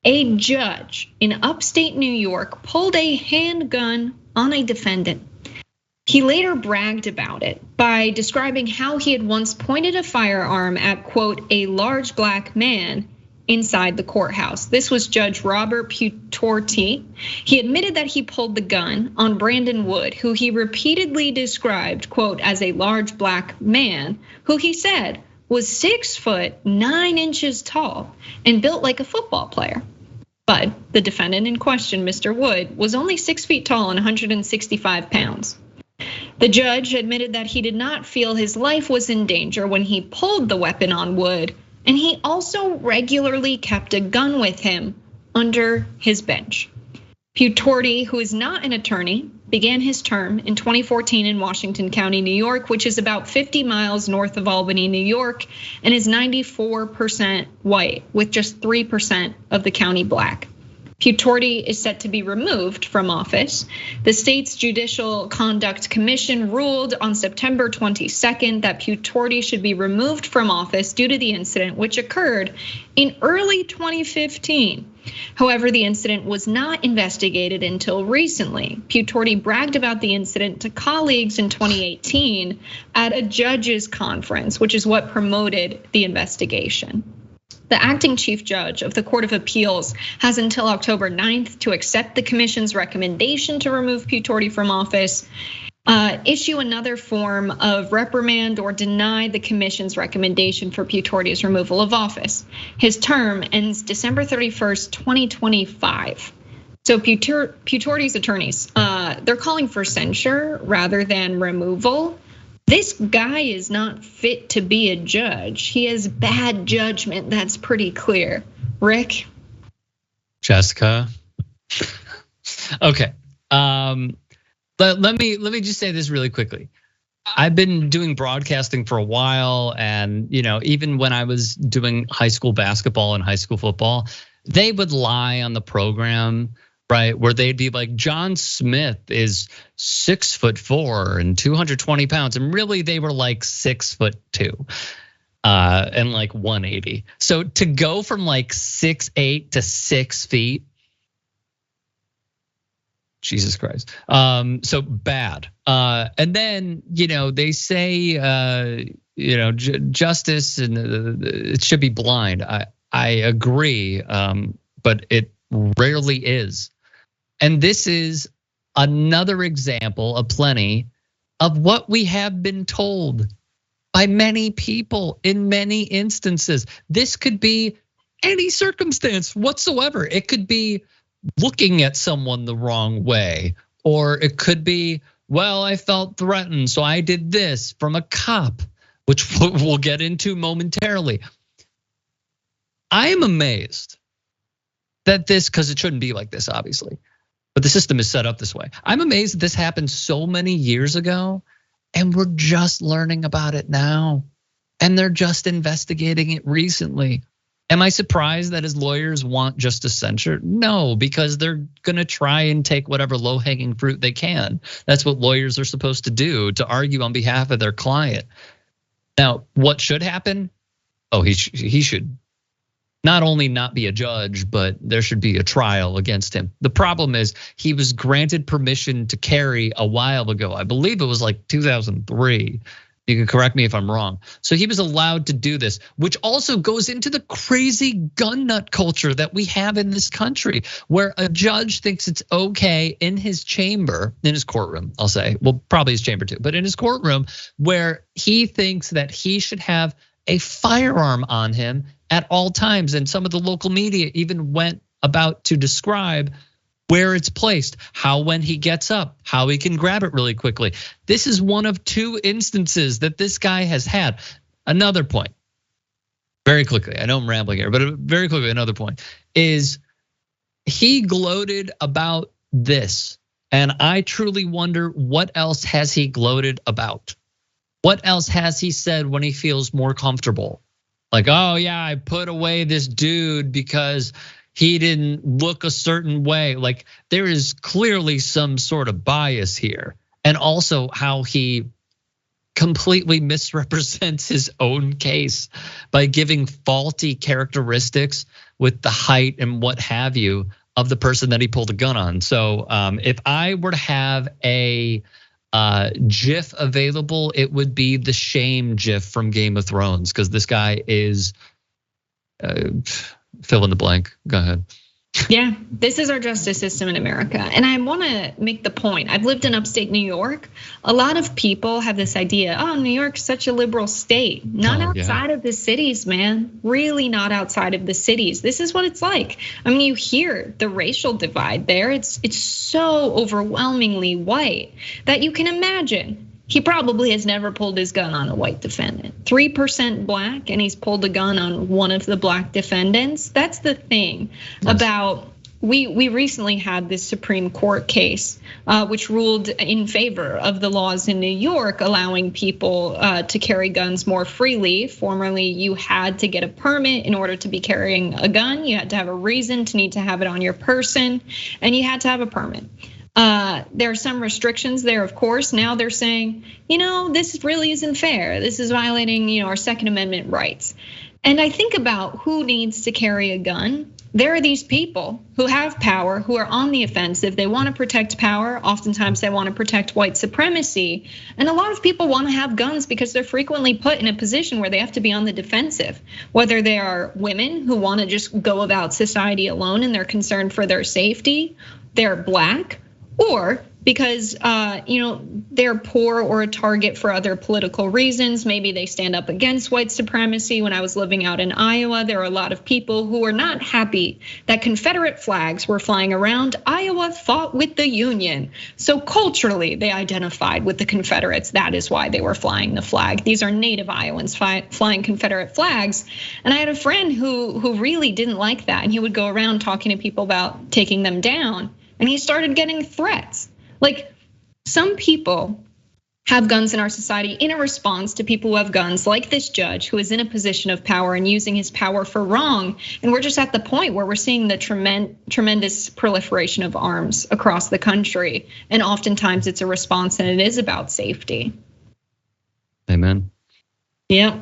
A judge in upstate New York pulled a handgun on a defendant. He later bragged about it by describing how he had once pointed a firearm at, quote, a large black man inside the courthouse. This was Judge Robert Putorti. He admitted that he pulled the gun on Brandon Wood, who he repeatedly described, quote, as a large black man, who he said was 6'9" tall and built like a football player. But the defendant in question, Mr. Wood, was only 6 feet tall and 165 pounds. The judge admitted that he did not feel his life was in danger when he pulled the weapon on Wood, and he also regularly kept a gun with him under his bench. Putorti, who is not an attorney, began his term in 2014 in Washington County, New York, which is about 50 miles north of Albany, New York, and is 94% white, with just 3% of the county black. Putorti is set to be removed from office. The state's Judicial Conduct Commission ruled on September 22nd that Putorti should be removed from office due to the incident, which occurred in early 2015. However, the incident was not investigated until recently. Putorti bragged about the incident to colleagues in 2018 at a judges conference, which is what promoted the investigation. The acting chief judge of the Court of Appeals has until October 9th to accept the commission's recommendation to remove Putorti from office, issue another form of reprimand, or deny the commission's recommendation for Putorti's removal of office. His term ends December 31st, 2025. So Putorti's attorneys, they're calling for censure rather than removal. This guy is not fit to be a judge. He has bad judgment, that's pretty clear. Rick? Jessica? Okay, let me just say this really quickly. I've been doing broadcasting for a while, and even when I was doing high school basketball and high school football, they would lie on the program, right? Where they'd be like, John Smith is 6'4" and 220 pounds. And really they were like 6'2" and like 180. So to go from like 6'8" to 6 feet, Jesus Christ. So bad. And then, they say, justice and it should be blind. I agree, but it rarely is. And this is another example of plenty of what we have been told by many people in many instances. This could be any circumstance whatsoever. It could be looking at someone the wrong way, or it could be, well, I felt threatened, so I did this from a cop, which we'll get into momentarily. I am amazed that this, because it shouldn't be like this, obviously, but the system is set up this way. I'm amazed that this happened so many years ago, and we're just learning about it now, and they're just investigating it recently. Am I surprised that his lawyers want just a censure? No, because they're gonna try and take whatever low-hanging fruit they can. That's what lawyers are supposed to do, to argue on behalf of their client. Now, what should happen? Oh, he should not only not be a judge, but there should be a trial against him. The problem is he was granted permission to carry a while ago. I believe it was like 2003. You can correct me if I'm wrong. So he was allowed to do this, which also goes into the crazy gun nut culture that we have in this country, where a judge thinks it's okay in his chamber, in his courtroom, I'll say, well, probably his chamber too, but in his courtroom, where he thinks that he should have a firearm on him at all times. And some of the local media even went about to describe where it's placed, how when he gets up, how he can grab it really quickly. This is one of two instances that this guy has had. Another point, very quickly, I know I'm rambling here, but very quickly, another point is he gloated about this. And I truly wonder, what else has he gloated about? What else has he said when he feels more comfortable? Like, oh yeah, I put away this dude because he didn't look a certain way. Like, there is clearly some sort of bias here. And also how he completely misrepresents his own case by giving faulty characteristics with the height and what have you of the person that he pulled a gun on. So if I were to have a GIF available, it would be the shame GIF from Game of Thrones, because this guy is fill in the blank. Go ahead. Yeah, this is our justice system in America. And I want to make the point. I've lived in upstate New York. A lot of people have this idea, oh, New York's such a liberal state. Not outside of the cities, man. Really not outside of the cities. This is what it's like. I mean, you hear the racial divide there. It's so overwhelmingly white that you can imagine. He probably has never pulled his gun on a white defendant. 3% black, and he's pulled a gun on one of the black defendants. That's the thing about, we recently had this Supreme Court case, which ruled in favor of the laws in New York, allowing people to carry guns more freely. Formerly, you had to get a permit in order to be carrying a gun. You had to have a reason to need to have it on your person, and you had to have a permit. There are some restrictions there, of course. Now they're saying, this really isn't fair. This is violating, our Second Amendment rights. And I think about who needs to carry a gun. There are these people who have power, who are on the offensive. They want to protect power. Oftentimes they want to protect white supremacy. And a lot of people want to have guns because they're frequently put in a position where they have to be on the defensive. Whether they are women who want to just go about society alone and they're concerned for their safety, they're black, or because they're poor or a target for other political reasons. Maybe they stand up against white supremacy. When I was living out in Iowa, there were a lot of people who were not happy that Confederate flags were flying around. Iowa fought with the Union. So culturally, they identified with the Confederates. That is why they were flying the flag. These are native Iowans flying Confederate flags. And I had a friend who really didn't like that. And he would go around talking to people about taking them down. And he started getting threats. Like, some people have guns in our society in a response to people who have guns, like this judge who is in a position of power and using his power for wrong. And we're just at the point where we're seeing the tremendous proliferation of arms across the country. And oftentimes it's a response and it is about safety. Amen. Yep.